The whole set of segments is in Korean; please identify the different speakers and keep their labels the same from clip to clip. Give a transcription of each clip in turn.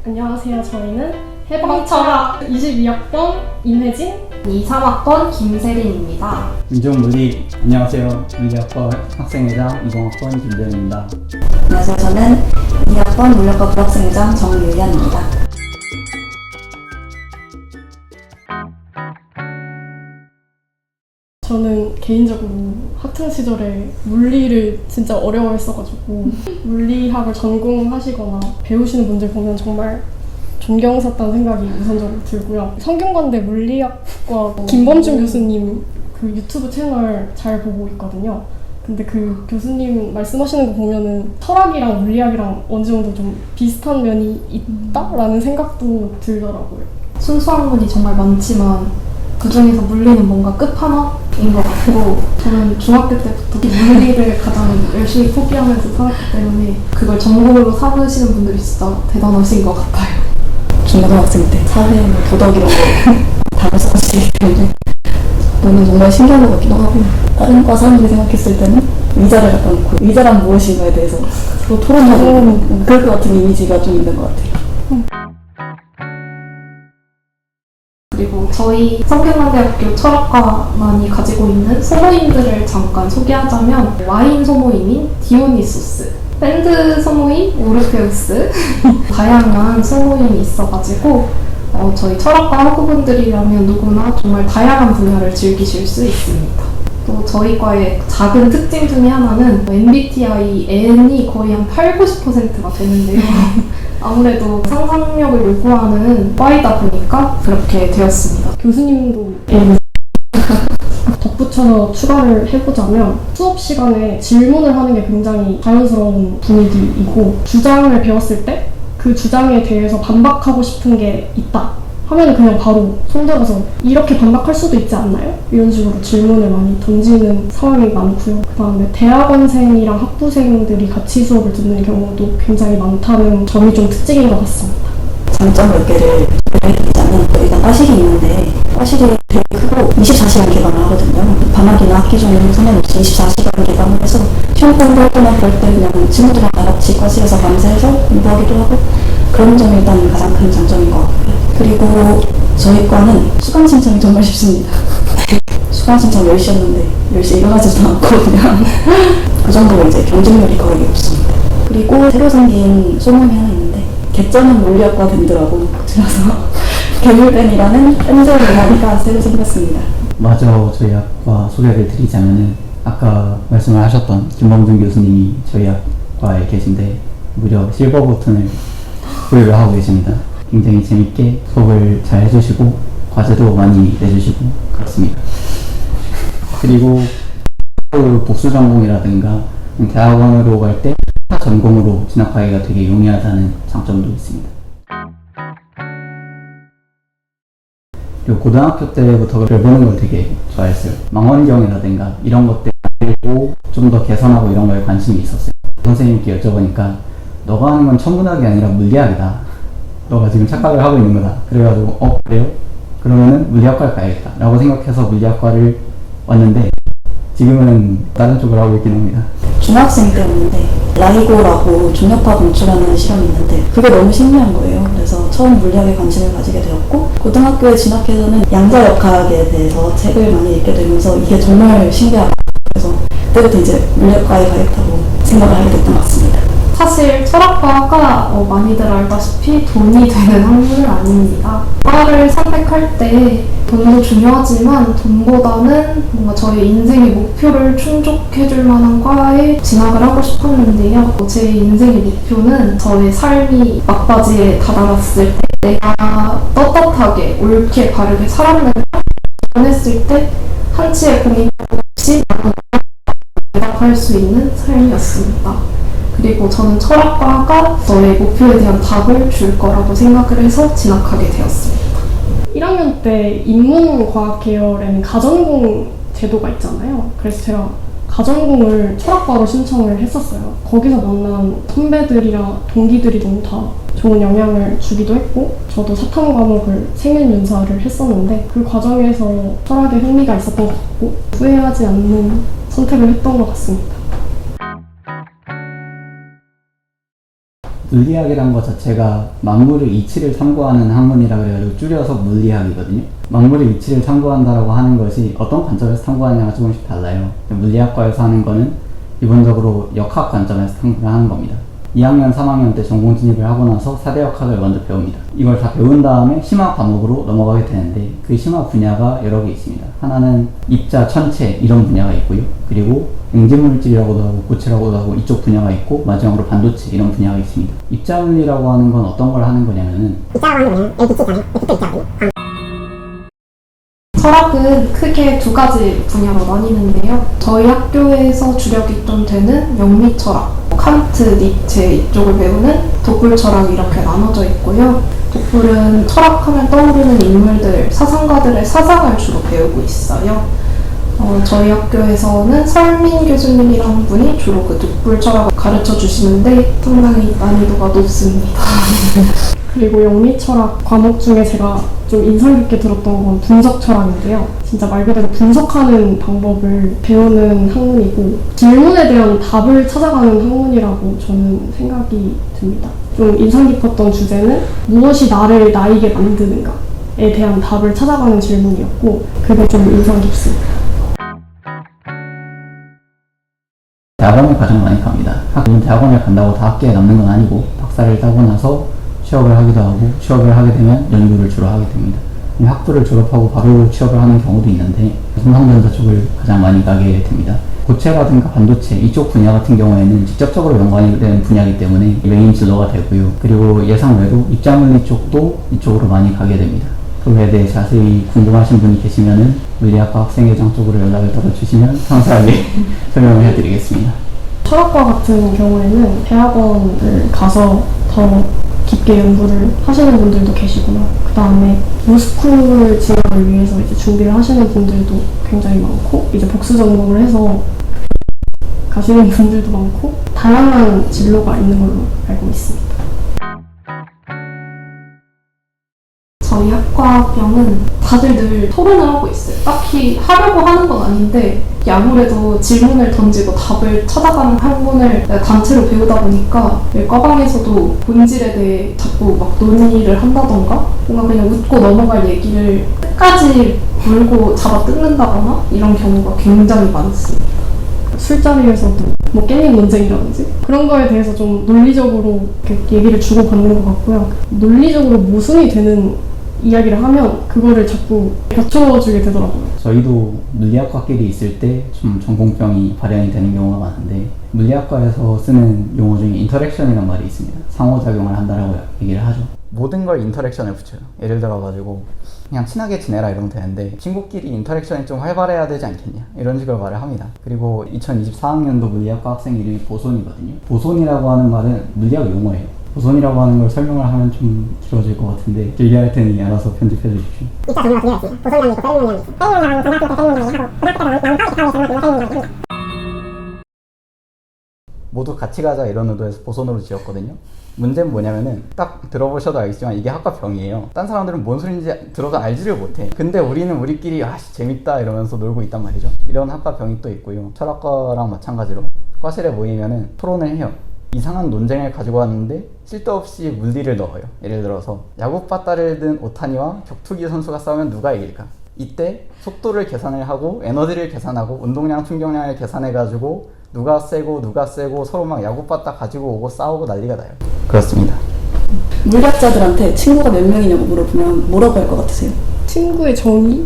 Speaker 1: 안녕하세요. 저희는 해방철학 22학번 임혜진,
Speaker 2: 23학번 김세린입니다.
Speaker 3: 인종물리. 안녕하세요. 물리학과 학생회장 20학번 김재현입니다.
Speaker 4: 안녕하세요. 저는 2학번 물리학과 부학생회장 정유연입니다.
Speaker 1: 저는 개인적으로 학창 시절에 물리를 진짜 어려워했어가지고 물리학을 전공하시거나 배우시는 분들 보면 정말 존경스럽다는 생각이 우선적으로 들고요. 성균관대 물리학과 김범준 교수님 그 유튜브 채널 잘 보고 있거든요. 근데 그 교수님 말씀하시는 거 보면은 철학이랑 물리학이랑 어느 정도 좀 비슷한 면이 있다라는 생각도 들더라고요.
Speaker 2: 순수학문이 정말 많지만 그 중에서 물리는 뭔가 끝판왕인 것 같고, 저는 중학교 때부터 물리를 가장 열심히 포기하면서 살았기 때문에 그걸 전공으로 삼으시는 분들이 진짜 대단하신 것 같아요.
Speaker 4: 중고등학생 때 사회, 도덕 이런 거 다뤄서 하시기 때문에 저는 정말 신기한 것 같기도 하고, 다른 과 사람들이 생각했을 때는 의자를 갖다 놓고 의자란 무엇인가에 대해서 서로 토론하고 그럴 것 같은 이미지가 좀 있는 것 같아요.
Speaker 2: 그리고 저희 성균관대학교 철학과만이 가지고 있는 소모임들을 잠깐 소개하자면, 와인 소모임인 디오니소스, 밴드 소모임 오르페우스 다양한 소모임이 있어가지고 저희 철학과 학우분들이라면 누구나 정말 다양한 분야를 즐기실 수 있습니다. 또 저희 과의 작은 특징 중에 하나는 MBTI N이 거의 한 80~90%가 되는데요. 아무래도 상상력을 요구하는 과이다 보니까 그렇게 되었습니다.
Speaker 1: 교수님도 덧붙여서 추가를 해보자면, 수업 시간에 질문을 하는 게 굉장히 자연스러운 분위기이고, 주장을 배웠을 때 그 주장에 대해서 반박하고 싶은 게 있다 하면 그냥 바로 손들어서 이렇게 반박할 수도 있지 않나요? 이런 식으로 질문을 많이 던지는 상황이 많고요. 그 다음에 대학원생이랑 학부생들이 같이 수업을 듣는 경우도 굉장히 많다는 점이 좀 특징인 것 같습니다.
Speaker 4: 장점 몇 개를 드리자면, 일단 과실이 있는데 과실이 되게 크고 24시간 개강을 하거든요. 방학이나 학기 중에는 상관없이 24시간 개강을 해서 시험 공부할 때나 그럴 때 그냥 친구들이랑 다 같이 과실에서 밤새서 공부하기도 하고, 그런 점이 일단 가장 큰 장점인 것 같고요. 그리고 저희 과는 수강 신청이 정말 쉽습니다. 수강 신청 10시였는데 10시에 일어나지도 않고 그냥 그 정도로 이제 경쟁률이 거의 없습니다. 그리고 새로 생긴 소문이 하나 있는데, 개쩌는 물리학과 밴드라고 줄여서 개물밴이라는 밴드 음악이가 새로 생겼습니다.
Speaker 3: 마저 저희 학과 소개를 드리자면은, 아까 말씀을 하셨던 김범준 교수님이 저희 학과에 계신데 무려 실버 버튼을 보유를 하고 계십니다. 굉장히 재밌게 수업을 잘 해주시고 과제도 많이 내주시고 그렇습니다. 그리고 복수 전공이라든가 대학원으로 갈 때 전공으로 진학하기가 되게 용이하다는 장점도 있습니다. 그리고 고등학교 때부터 별 보는 걸 되게 좋아했어요. 망원경이라든가 이런 것들 알고 좀 더 개선하고 이런 거에 관심이 있었어요. 선생님께 여쭤보니까 너가 하는 건 천문학이 아니라 물리학이다. 너가 지금 착각을 하고 있는 거다. 그래가지고 그래요? 그러면은 물리학과를 가야겠다 라고 생각해서 물리학과를 왔는데, 지금은 다른 쪽을 하고 있긴 합니다.
Speaker 4: 중학생 때였는데 라이고라고 중력파 분출하는 실험이 있는데 그게 너무 신기한 거예요. 그래서 처음 물리학에 관심을 가지게 되었고, 고등학교에 진학해서는 양자역학에 대해서 책을 많이 읽게 되면서 이게 정말 신기하다. 그래서 그때부터 이제 물리학과에 가겠다고 생각을 하게 됐던 것 같습니다.
Speaker 2: 사실 철학과가 많이들 알다시피 돈이 되는 학문은 아닙니다. 과를 선택할 때 돈도 중요하지만 돈보다는 뭔가 저의 인생의 목표를 충족해줄 만한 과에 진학을 하고 싶었는데요. 제 인생의 목표는 저의 삶이 막바지에 다다랐을 때 내가 떳떳하게 옳게 바르게 살았는가 원했을 때 한치의 공이 없이 대답할 수 있는 삶이었습니다. 그리고 저는 철학과가 저의 목표에 대한 답을 줄 거라고 생각을 해서 진학하게 되었습니다.
Speaker 1: 1학년 때 인문과학 계열에는 가전공 제도가 있잖아요. 그래서 제가 가전공을 철학과로 신청을 했었어요. 거기서 만난 선배들이랑 동기들이 너무 다 좋은 영향을 주기도 했고, 저도 사탐 과목을 생윤윤사를 했었는데 그 과정에서 철학에 흥미가 있었던 것 같고 후회하지 않는 선택을 했던 것 같습니다.
Speaker 3: 물리학이란 것 자체가 만물의 이치를 탐구하는 학문이라 그래가지고 줄여서 물리학이거든요. 만물의 이치를 탐구한다라고 하는 것이 어떤 관점에서 탐구하느냐가 조금씩 달라요. 물리학과에서 하는 거는 기본적으로 역학 관점에서 탐구를 하는 겁니다. 2학년, 3학년 때 전공 진입을 하고 나서 4대 역학을 먼저 배웁니다. 이걸 다 배운 다음에 심화 과목으로 넘어가게 되는데 그 심화 분야가 여러 개 있습니다. 하나는 입자, 천체 이런 분야가 있고요. 그리고 eng진물질이라고도 하고 고체라고도 하고 이쪽 분야가 있고 마지막으로 반도체 이런 분야가 있습니다. 입자물리라고 하는 건 어떤 걸 하는 거냐면은
Speaker 2: 철학은 크게 두 가지 분야로 나뉘는데요. 저희 학교에서 주력이 좀 되는 영미철학, 칸트, 니체 이쪽을 배우는 독불철학 이렇게 나눠져 있고요. 독불은 철학하면 떠오르는 인물들, 사상가들의 사상을 주로 배우고 있어요. 저희 학교에서는 설민 교수님이라는 분이 주로 그 독불철학을 가르쳐 주시는데 상당히 난이도가 높습니다.
Speaker 1: 그리고 영리철학 과목 중에 제가 좀 인상 깊게 들었던 건 분석철학인데요. 진짜 말 그대로 분석하는 방법을 배우는 학문이고 질문에 대한 답을 찾아가는 학문이라고 저는 생각이 듭니다. 좀 인상 깊었던 주제는 무엇이 나를 나이게 만드는가에 대한 답을 찾아가는 질문이었고 그게 좀 인상 깊습니다.
Speaker 3: 대학원을 가장 많이 갑니다. 대학원을 간다고 다 학교에 남는 건 아니고 박사를 따고 나서 취업을 하기도 하고 취업을 하게 되면 연구를 주로 하게 됩니다. 학부를 졸업하고 바로 취업을 하는 경우도 있는데 삼성전자 쪽을 가장 많이 가게 됩니다. 고체라든가 반도체 이쪽 분야 같은 경우에는 직접적으로 연관이 되는 분야이기 때문에 메인 진로가 되고요. 그리고 예상외로 입자물리 쪽도 이쪽으로 많이 가게 됩니다. 그거에 대해 자세히 궁금하신 분이 계시면은 물리학과 학생회장 쪽으로 연락을 떨어주시면 상세하게 설명을 해드리겠습니다.
Speaker 1: 철학과 같은 경우에는 대학원을 가서 더 깊게 연구를 하시는 분들도 계시고요. 그 다음에 로스쿨 진학을 위해서 이제 준비를 하시는 분들도 굉장히 많고, 이제 복수 전공을 해서 가시는 분들도 많고, 다양한 진로가 있는 걸로 알고 있습니다.
Speaker 2: 저희 학과병은 다들 늘 토론을 하고 있어요. 딱히 하려고 하는 건 아닌데 아무래도 질문을 던지고 답을 찾아가는 학문을 단체로 배우다 보니까 과방에서도 본질에 대해 자꾸 막 논의를 한다던가 뭔가 그냥 웃고 넘어갈 얘기를 끝까지 물고 잡아 뜯는다거나 이런 경우가 굉장히 많습니다.
Speaker 1: 술자리에서도 뭐 게임 논쟁이라든지 그런 거에 대해서 좀 논리적으로 이렇게 얘기를 주고받는 것 같고요. 논리적으로 모순이 되는 이야기를 하면 그거를 자꾸 갖춰주게 되더라고요.
Speaker 3: 저희도 물리학과끼리 있을 때 좀 전공병이 발현이 되는 경우가 많은데 물리학과에서 쓰는 용어 중에 인터랙션이라는 말이 있습니다. 상호작용을 한다라고 얘기를 하죠. 모든 걸 인터랙션을 붙여요. 예를 들어가지고 그냥 친하게 지내라 이러면 되는데 친구끼리 인터랙션이 좀 활발해야 되지 않겠냐 이런 식으로 말을 합니다. 그리고 2024학년도 물리학과 학생 이름이 보손이거든요. 보손이라고 하는 말은 물리학 용어예요. 보손이라고 하는 걸 설명을 하면 좀 길어질 것 같은데 길게 할 테니 알아서 편집해 주십시오.
Speaker 5: 입자 종류가 두 개가 있습니다. 보솔량이 있고 셀륨량이 있습니다. 셀륨량은 전자학교 때 셀륨량이 하고 고등학교 때 나온 사이트 사회에서 셀륨량이 합니다.
Speaker 3: 모두 같이 가자 이런 의도에서 보손으로 지었거든요. 문제는 뭐냐면은 딱 들어보셔도 알겠지만 이게 학과병이에요. 딴 사람들은 뭔 소리인지 들어도 알지를 못해. 근데 우리는 우리끼리 아씨 재밌다 이러면서 놀고 있단 말이죠. 이런 학과병이 또 있고요. 철학과랑 마찬가지로 과실에 모이면은 토론을 해요. 이상한 논쟁을 가지고 왔는데 쓸데없이 물리를 넣어요. 예를 들어서 야구바따를 든 오타니와 격투기 선수가 싸우면 누가 이길까? 이때 속도를 계산을 하고 에너지를 계산하고 운동량, 충격량을 계산해가지고 누가 세고 서로 막 야구바따 가지고 오고 싸우고 난리가 나요. 그렇습니다.
Speaker 4: 물리학자들한테 친구가 몇 명이냐고 물어보면 뭐라고 할 것 같으세요?
Speaker 1: 친구의 정의?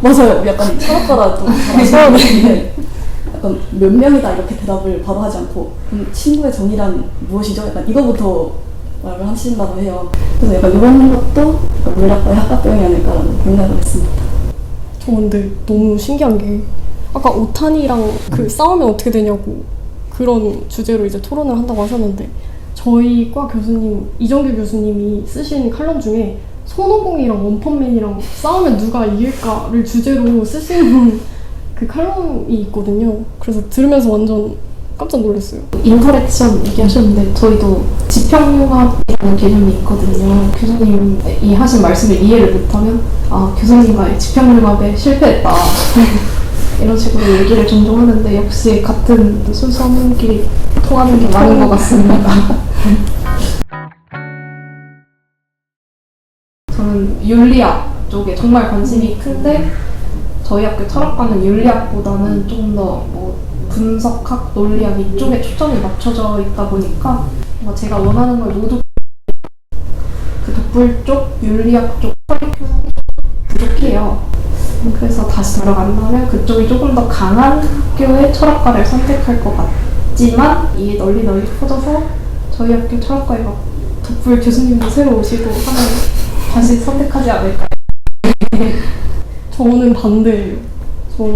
Speaker 4: 맞아요. 약간 철학과라 좀 잘하시는데 약간 몇 명이다 이렇게 대답을 바로 하지 않고 친구의 정의란 무엇이죠? 약간 이거부터 말을 하신다고 해요. 그래서 약간 이런 것도 물리학과의 학과병이 아닐까라는 생각을 했습니다.
Speaker 1: 저 근데 너무 신기한 게 아까 오타니랑 그 싸우면 어떻게 되냐고 그런 주제로 이제 토론을 한다고 하셨는데 저희 과 교수님 이정규 교수님이 쓰신 칼럼 중에 손오공이랑 원펀맨이랑 싸우면 누가 이길까를 주제로 쓰시는 그 칼럼이 있거든요. 그래서 들으면서 완전 깜짝 놀랐어요.
Speaker 2: 인터랙션 얘기하셨는데 저희도 지평융합이라는 개념이 있거든요. 교수님이 하신 말씀을 이해를 못하면 교수님과의 지평융합에 실패했다 이런 식으로 얘기를 종종 하는데 역시 같은 수성끼리 통하는 게 많은 것 같습니다. 저는 윤리학 쪽에 정말 관심이 큰데 저희 학교 철학과는 윤리학보다는 좀 더 뭐 분석학, 논리학 이쪽에 초점이 맞춰져 있다 보니까 뭔가 제가 원하는 걸 모두 그 독불 쪽, 윤리학 쪽 커리큘럼이 부족해요. 그래서 다시 돌아간다면 그쪽이 조금 더 강한 학교의 철학과를 선택할 것 같지만 이게 널리 퍼져서 저희 학교 철학과에 막 독불 교수님도 새로 오시고 하면 다시 선택하지 않을까.
Speaker 1: 저는 반대예요. 저는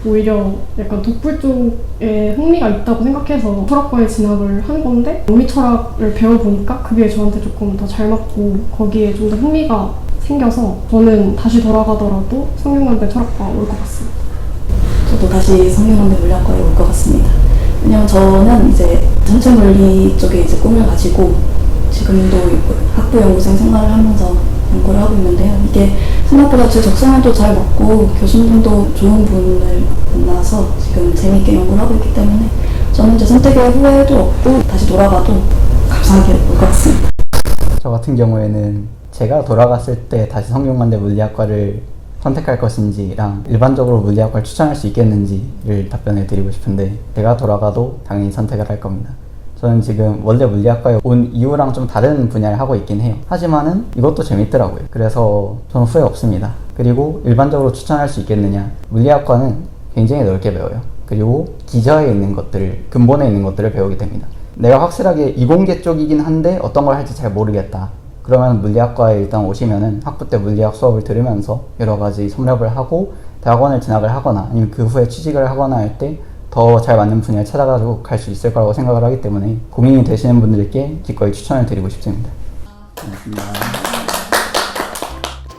Speaker 1: 오히려 약간 독불 쪽에 흥미가 있다고 생각해서 철학과에 진학을 한 건데 영미철학을 배워보니까 그게 저한테 조금 더 잘 맞고 거기에 좀 더 흥미가 생겨서 저는 다시 돌아가더라도 성균관대 철학과 올 것 같습니다.
Speaker 4: 저도 다시 성균관대 물리학과에 올 것 같습니다. 왜냐면 저는 이제 전체물리 쪽에 이제 꿈을 가지고 지금도 학부 연구생 생활을 하면서 연구를 하고 있는데요. 이게 생각보다 제 적성에도 잘 맞고 교수님도 좋은 분을 만나서 지금 재미있게 연구를 하고 있기 때문에 저는 제 선택에 후회도 없고 다시 돌아가도 감사하게 올 것 같습니다.
Speaker 3: 저 같은 경우에는 제가 돌아갔을 때 다시 성균관대 물리학과를 선택할 것인지랑 일반적으로 물리학과를 추천할 수 있겠는지를 답변을 드리고 싶은데 제가 돌아가도 당연히 선택을 할 겁니다. 저는 지금 원래 물리학과에 온 이유랑 좀 다른 분야를 하고 있긴 해요. 하지만은 이것도 재밌더라고요. 그래서 저는 후회 없습니다. 그리고 일반적으로 추천할 수 있겠느냐? 물리학과는 굉장히 넓게 배워요. 그리고 기저에 있는 것들을, 근본에 있는 것들을 배우게 됩니다. 내가 확실하게 이공계 쪽이긴 한데 어떤 걸 할지 잘 모르겠다. 그러면 물리학과에 일단 오시면은 학부 때 물리학 수업을 들으면서 여러 가지 섭렵을 하고 대학원을 진학을 하거나 아니면 그 후에 취직을 하거나 할 때 더 잘 맞는 분야를 찾아가지고 갈 수 있을 거라고 생각을 하기 때문에 고민이 되시는 분들께 기꺼이 추천을 드리고 싶습니다. 고맙습니다.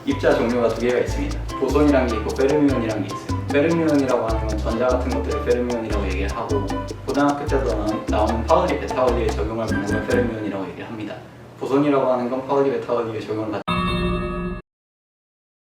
Speaker 3: 입자 종류가 두 개가 있습니다. 보손이라는 게 있고 페르미온이라는 게 있어요. 페르미온이라고 하는 건 전자 같은 것들을 페르미온이라고 얘기를 하고 고등학교 때도 나오는 파울리 베타울리에 적용을 받는 걸 페르미온이라고 얘기를 합니다. 보손이라고 하는 건 파울리 베타울리에 적용을 받지